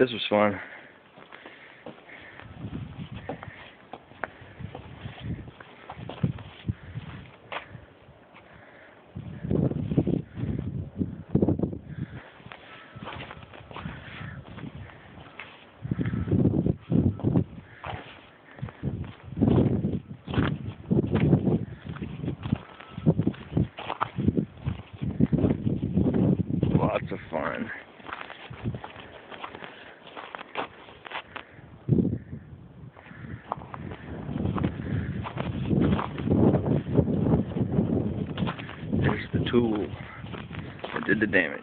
This was fun. Lots of fun. There's the tool that did the damage.